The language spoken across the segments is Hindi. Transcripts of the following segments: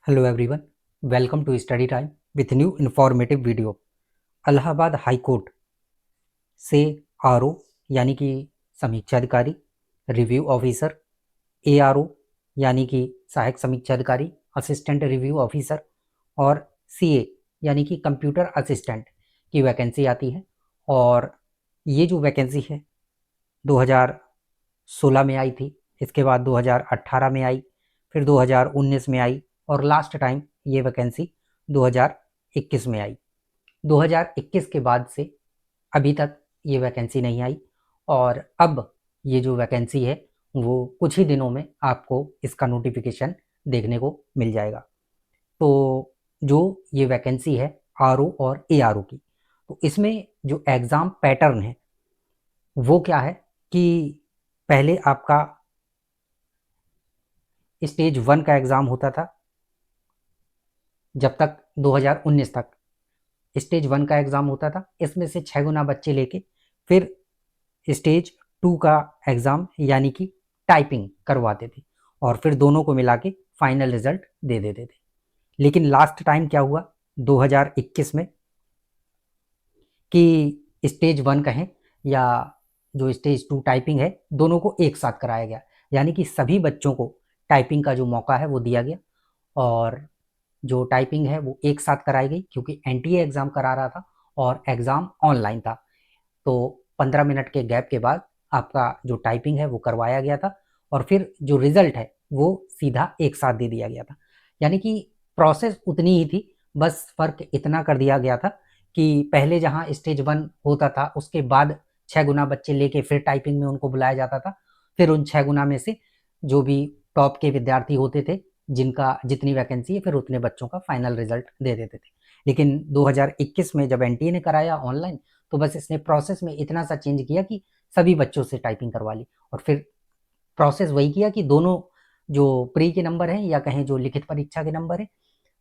Hello everyone, welcome to study time with new informative video. Allahabad high court से आरओ यानी कि समीक्षा अधिकारी, रिव्यू ऑफिसर, एआरओ यानी कि सहायक समीक्षा अधिकारी, असिस्टेंट रिव्यू ऑफिसर और सीए यानी कि कंप्यूटर असिस्टेंट की वैकेंसी आती है। और ये जो वैकेंसी है 2016 में आई थी, इसके बाद 2018 में आई, फिर 2019 में आई और लास्ट टाइम ये वैकेंसी 2021 में आई। 2021 के बाद से अभी तक ये वैकेंसी नहीं आई और अब ये जो वैकेंसी है वो कुछ ही दिनों में आपको इसका नोटिफिकेशन देखने को मिल जाएगा। तो जो ये वैकेंसी है आरओ और एआरओ की, तो इसमें जो एग्ज़ाम पैटर्न है वो क्या है कि पहले आपका स्टेज 1 का एग्ज़ाम होता था जब तक 2019 तक स्टेज 1 का एग्ज़ाम होता था। इसमें से 6 गुना बच्चे लेके फिर स्टेज 2 का एग्ज़ाम यानी कि टाइपिंग करवाते थे और फिर दोनों को मिला के फाइनल रिजल्ट दे देते थे। लेकिन लास्ट टाइम क्या हुआ 2021 में कि स्टेज 1 कहें या जो स्टेज 2 टाइपिंग है, दोनों को एक साथ कराया गया, यानी कि सभी बच्चों को टाइपिंग का जो मौका है वो दिया गया और जो टाइपिंग है वो एक साथ कराई गई क्योंकि एनटीए एग्ज़ाम करा रहा था और एग्ज़ाम ऑनलाइन था। तो 15 मिनट के गैप के बाद आपका जो टाइपिंग है वो करवाया गया था और फिर जो रिज़ल्ट है वो सीधा एक साथ दे दिया गया था। यानी कि प्रोसेस उतनी ही थी, बस फ़र्क इतना कर दिया गया था कि पहले जहाँ स्टेज 1 होता था उसके बाद 6 गुना बच्चे लेके फिर टाइपिंग में उनको बुलाया जाता था। फिर उन 6 गुना में से जो भी टॉप के विद्यार्थी होते थे, जिनका जितनी वैकेंसी है, फिर उतने बच्चों का फाइनल रिजल्ट दे देते थे। लेकिन 2021 में जब एनटीए ने कराया ऑनलाइन, तो बस इसने प्रोसेस में इतना सा चेंज किया कि सभी बच्चों से टाइपिंग करवा ली और फिर प्रोसेस वही किया कि दोनों जो प्री के नंबर हैं या कहें जो लिखित परीक्षा के नंबर है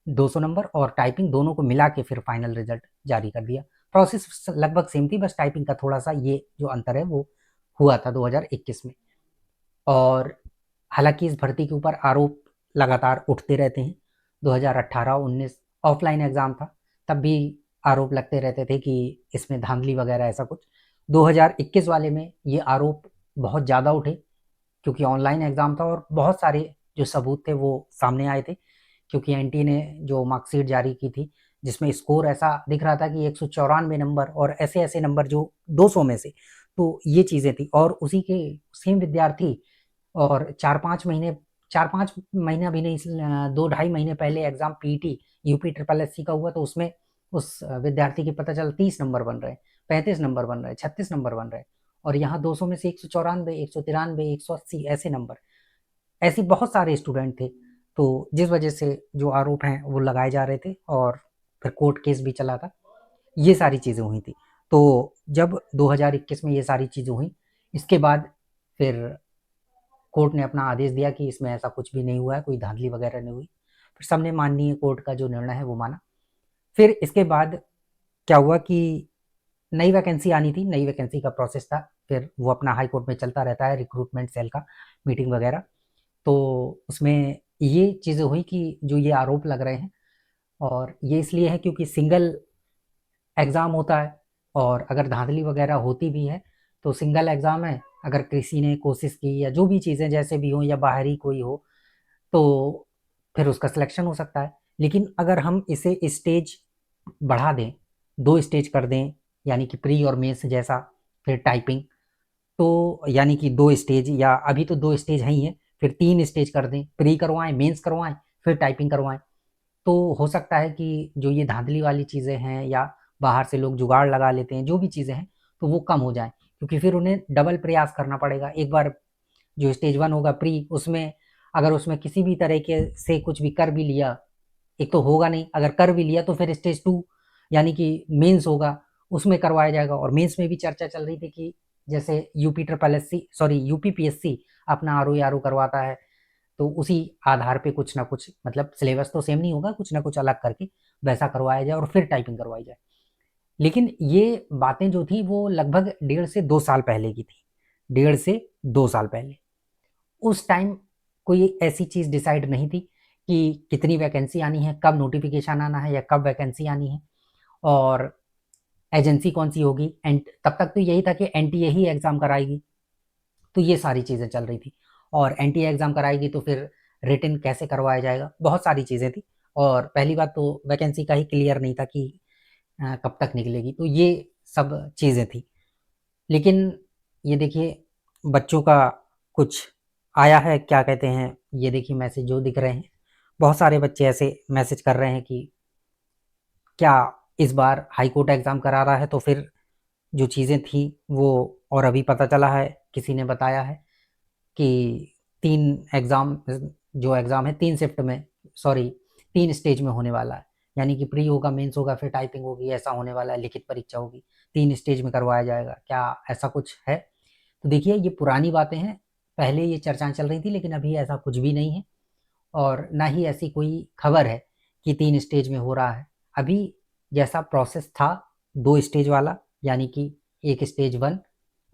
200 नंबर और टाइपिंग दोनों को मिला के फिर फाइनल रिजल्ट जारी कर दिया। प्रोसेस लगभग सेम थी, बस टाइपिंग का थोड़ा सा ये जो अंतर है वो हुआ था 2021 में। और हालांकि इस भर्ती के ऊपर आरोप लगातार उठते रहते हैं। 2018-19 ऑफलाइन एग्ज़ाम था, तब भी आरोप लगते रहते थे कि इसमें धांधली वगैरह ऐसा कुछ। 2021 वाले में ये आरोप बहुत ज़्यादा उठे क्योंकि ऑनलाइन एग्ज़ाम था और बहुत सारे जो सबूत थे वो सामने आए थे क्योंकि एनटीए ने जो मार्कशीट जारी की थी जिसमें स्कोर ऐसा दिख रहा था कि 194 नंबर और ऐसे ऐसे नंबर जो 200 में से, तो ये चीज़ें थी। और उसी के सेम विद्यार्थी और 4-5 महीना भी नहीं, 2 ढाई महीने पहले exam PET UP triple SC का हुआ, तो उसमें उस विद्यार्थी के पता चला 30 नंबर बन रहे हैं, 35 नंबर बन रहे हैं, 36 नंबर बन रहे हैं और यहाँ 200 में से 194, 193, 180 ऐसे नंबर, ऐसे बहुत सारे स्टूडेंट थे। तो जिस वजह से जो आरोप हैं वो लगाए जा रहे थे और फिर कोर्ट केस भी चला था, ये सारी चीज़ें हुई थी। तो जब 2021 में ये सारी चीज़ें हुई, इसके बाद फिर कोर्ट ने अपना आदेश दिया कि इसमें ऐसा कुछ भी नहीं हुआ है, कोई धांधली वगैरह नहीं हुई। फिर सबने माननीय कोर्ट का जो निर्णय है वो माना। फिर इसके बाद क्या हुआ कि नई वैकेंसी आनी थी, नई वैकेंसी का प्रोसेस था, फिर वो अपना हाई कोर्ट में चलता रहता है, रिक्रूटमेंट सेल का मीटिंग वगैरह। तो उसमें ये चीज़ें हुई कि जो ये आरोप लग रहे हैं और ये इसलिए है क्योंकि सिंगल एग्ज़ाम होता है और अगर धांधली वगैरह होती भी है तो सिंगल एग्ज़ाम है, अगर किसी ने कोशिश की या जो भी चीज़ें जैसे भी हों या बाहरी कोई हो तो फिर उसका सिलेक्शन हो सकता है। लेकिन अगर हम इसे स्टेज बढ़ा दें, 2 स्टेज कर दें यानी कि प्री और मेंस जैसा, फिर टाइपिंग, तो यानी कि 2 स्टेज, या अभी तो 2 स्टेज हैं ही हैं, फिर 3 स्टेज कर दें, प्री करवाएँ, मेंस करवाएँ, फिर टाइपिंग करवाएँ। तो हो सकता है कि जो ये धांधली वाली चीज़ें हैं या बाहर से लोग जुगाड़ लगा लेते हैं, जो भी चीज़ें हैं, तो वो कम हो जाएँ क्योंकि फिर उन्हें डबल प्रयास करना पड़ेगा। एक बार जो स्टेज 1 होगा प्री, उसमें अगर उसमें किसी भी तरीके से कुछ भी कर भी लिया, एक तो होगा नहीं, अगर कर भी लिया तो फिर स्टेज 2 यानी कि मेंस होगा, उसमें करवाया जाएगा। और मेंस में भी चर्चा चल रही थी कि जैसे यूपीपीएससी अपना आरओ करवाता है, तो उसी आधार पे कुछ ना कुछ, मतलब सिलेबस तो सेम नहीं होगा, कुछ ना कुछ अलग करके वैसा करवाया जाए और फिर टाइपिंग करवाई जाए। लेकिन ये बातें जो थी वो लगभग 1.5 से 2 साल पहले की थी, 1.5 से 2 साल पहले। उस टाइम कोई ऐसी चीज़ डिसाइड नहीं थी कि कितनी वैकेंसी आनी है, कब नोटिफिकेशन आना है या कब वैकेंसी आनी है, और एजेंसी कौन सी होगी। एंड तब तक तो यही था कि एनटीए ही एग्ज़ाम कराएगी, तो ये सारी चीज़ें चल रही थी। और एनटीए एग्ज़ाम कराएगी तो फिर रिटन कैसे करवाया जाएगा, बहुत सारी चीज़ें थी। और पहली बात तो वैकेंसी का ही क्लियर नहीं था कि कब तक निकलेगी, तो ये सब चीज़ें थी। लेकिन ये देखिए बच्चों का कुछ आया है, क्या कहते हैं, ये देखिए मैसेज जो दिख रहे हैं, बहुत सारे बच्चे ऐसे मैसेज कर रहे हैं कि क्या इस बार हाई कोर्ट एग्ज़ाम करा रहा है तो फिर जो चीज़ें थी वो, और अभी पता चला है, किसी ने बताया है कि 3 एग्ज़ाम, जो एग्ज़ाम है 3 शिफ्ट में, सॉरी 3 स्टेज में होने वाला है। यानी कि प्री होगा, मेंस होगा, फिर टाइपिंग होगी, ऐसा होने वाला है, लिखित परीक्षा होगी, 3 स्टेज में करवाया जाएगा। क्या ऐसा कुछ है? तो देखिए ये पुरानी बातें हैं, पहले ये चर्चाएँ चल रही थी, लेकिन अभी ऐसा कुछ भी नहीं है और ना ही ऐसी कोई खबर है कि 3 स्टेज में हो रहा है। अभी जैसा प्रोसेस था 2 स्टेज वाला, यानी कि एक स्टेज 1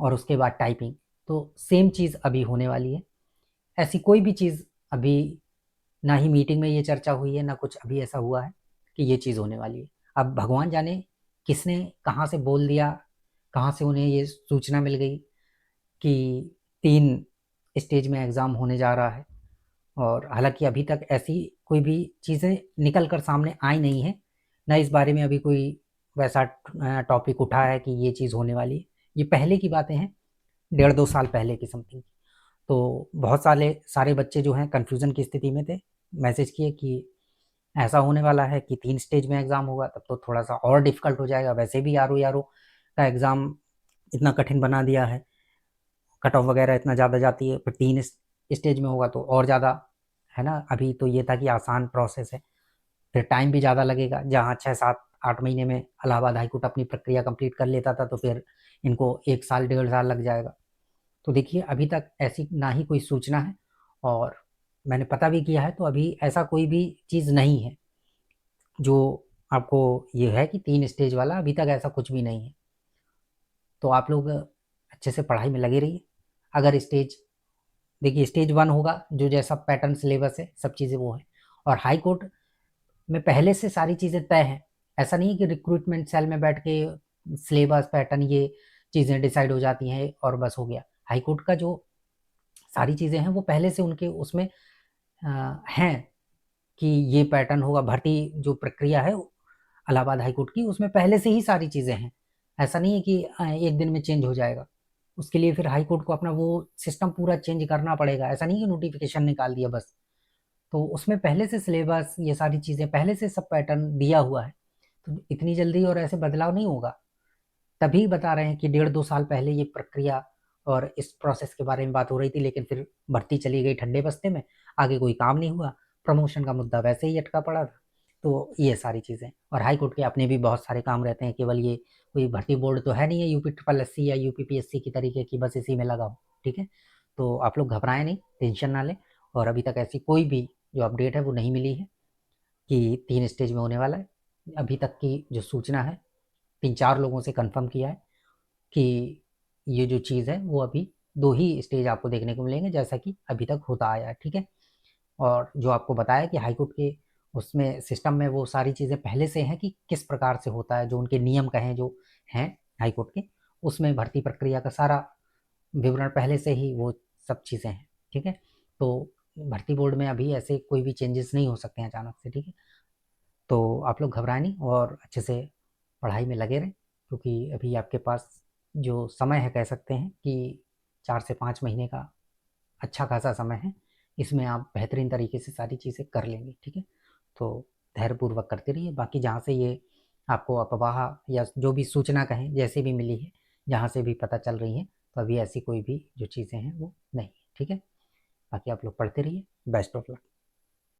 और उसके बाद टाइपिंग, तो सेम चीज़ अभी होने वाली है। ऐसी कोई भी चीज़ अभी, ना ही मीटिंग में ये चर्चा हुई है, ना कुछ अभी ऐसा हुआ है कि ये चीज़ होने वाली है। अब भगवान जाने किसने कहाँ से बोल दिया, कहाँ से उन्हें ये सूचना मिल गई कि 3 स्टेज में एग्ज़ाम होने जा रहा है। और हालाँकि अभी तक ऐसी कोई भी चीज़ें निकल कर सामने आई नहीं हैं, ना इस बारे में अभी कोई वैसा टॉपिक उठा है कि ये चीज़ होने वाली है। ये पहले की बातें हैं, 1.5-2 साल पहले की समथिंग। तो बहुत सारे बच्चे जो हैं कन्फ्यूज़न की स्थिति में थे, मैसेज किए कि ऐसा होने वाला है कि 3 स्टेज में एग्ज़ाम होगा, तब तो थोड़ा-सा और डिफ़िकल्ट हो जाएगा। वैसे भी आरओ का एग्ज़ाम इतना कठिन बना दिया है, कट ऑफ वगैरह इतना ज़्यादा जाती है, फिर 3 स्टेज में होगा तो और ज़्यादा, है ना? अभी तो ये था कि आसान प्रोसेस है, फिर टाइम भी ज़्यादा लगेगा। जहाँ 6, 7, 8 महीने में इलाहाबाद हाई कोर्ट अपनी प्रक्रिया कंप्लीट कर लेता था, तो फिर इनको 1 साल, 1.5 साल लग जाएगा। तो देखिए अभी तक ऐसी ना ही कोई सूचना है, और मैंने पता भी किया है तो अभी ऐसा कोई भी चीज़ नहीं है जो आपको ये है कि 3 स्टेज वाला, अभी तक ऐसा कुछ भी नहीं है। तो आप लोग अच्छे से पढ़ाई में लगे रहिए। अगर स्टेज, देखिए स्टेज 1 होगा, जो जैसा पैटर्न सिलेबस है, सब चीज़ें वो हैं। और हाई कोर्ट में पहले से सारी चीज़ें तय हैं। ऐसा नहीं है कि रिक्रूटमेंट सेल में बैठ के सिलेबस, पैटर्न, ये चीज़ें डिसाइड हो जाती हैं और बस हो गया। हाई कोर्ट का जो सारी चीज़ें हैं वो पहले से उनके उसमें हैं कि ये पैटर्न होगा। भर्ती जो प्रक्रिया है इलाहाबाद हाई कोर्ट की, उसमें पहले से ही सारी चीज़ें हैं। ऐसा नहीं है कि एक दिन में चेंज हो जाएगा। उसके लिए फिर हाई कोर्ट को अपना वो सिस्टम पूरा चेंज करना पड़ेगा। ऐसा नहीं कि नोटिफिकेशन निकाल दिया बस। तो उसमें पहले से सिलेबस, ये सारी चीज़ें पहले से सब पैटर्न दिया हुआ है, तो इतनी जल्दी और ऐसे बदलाव नहीं होगा। तभी बता रहे हैं कि 1.5-2 साल पहले ये प्रक्रिया और इस प्रोसेस के बारे में बात हो रही थी, लेकिन फिर भर्ती चली गई ठंडे बस्ते में, आगे कोई काम नहीं हुआ, प्रमोशन का मुद्दा वैसे ही अटका पड़ा था। तो ये सारी चीज़ें, और हाई कोर्ट के अपने भी बहुत सारे काम रहते हैं, केवल ये कोई भर्ती बोर्ड तो है नहीं है यूपी ट्रिपल एससी या यूपीपीएससी की तरीके की बस इसी में लगा हो, ठीक है? तो आप लोग घबराएं नहीं, टेंशन ना लें, और अभी तक ऐसी कोई भी जो अपडेट है वो नहीं मिली है कि 3 स्टेज में होने वाला है। अभी तक की जो सूचना है, 3-4 लोगों से कन्फर्म किया है कि ये जो चीज़ है वो अभी 2 ही स्टेज आपको देखने को मिलेंगे, जैसा कि अभी तक होता आया है, ठीक है? और जो आपको बताया कि हाई कोर्ट के उसमें सिस्टम में वो सारी चीज़ें पहले से हैं कि किस प्रकार से होता है, जो उनके नियम कहें जो हैं हाई कोर्ट के, उसमें भर्ती प्रक्रिया का सारा विवरण पहले से ही वो सब चीज़ें हैं, ठीक है? तो भर्ती बोर्ड में अभी ऐसे कोई भी चेंजेस नहीं हो सकते हैं अचानक से, ठीक है? तो आप लोग घबराएं नहीं और अच्छे से पढ़ाई में लगे रहें, क्योंकि अभी आपके पास जो समय है, कह सकते हैं कि 4 से 5 महीने का अच्छा खासा समय है। इसमें आप बेहतरीन तरीके से सारी चीज़ें कर लेंगे, ठीक है? तो धैर्यपूर्वक करते रहिए। बाकी जहाँ से ये आपको अफवाह या जो भी सूचना कहें, जैसे भी मिली है, जहाँ से भी पता चल रही हैं, तो अभी ऐसी कोई भी जो चीज़ें हैं वो नहीं है, ठीक है? बाकी आप लोग पढ़ते रहिए। Best of luck.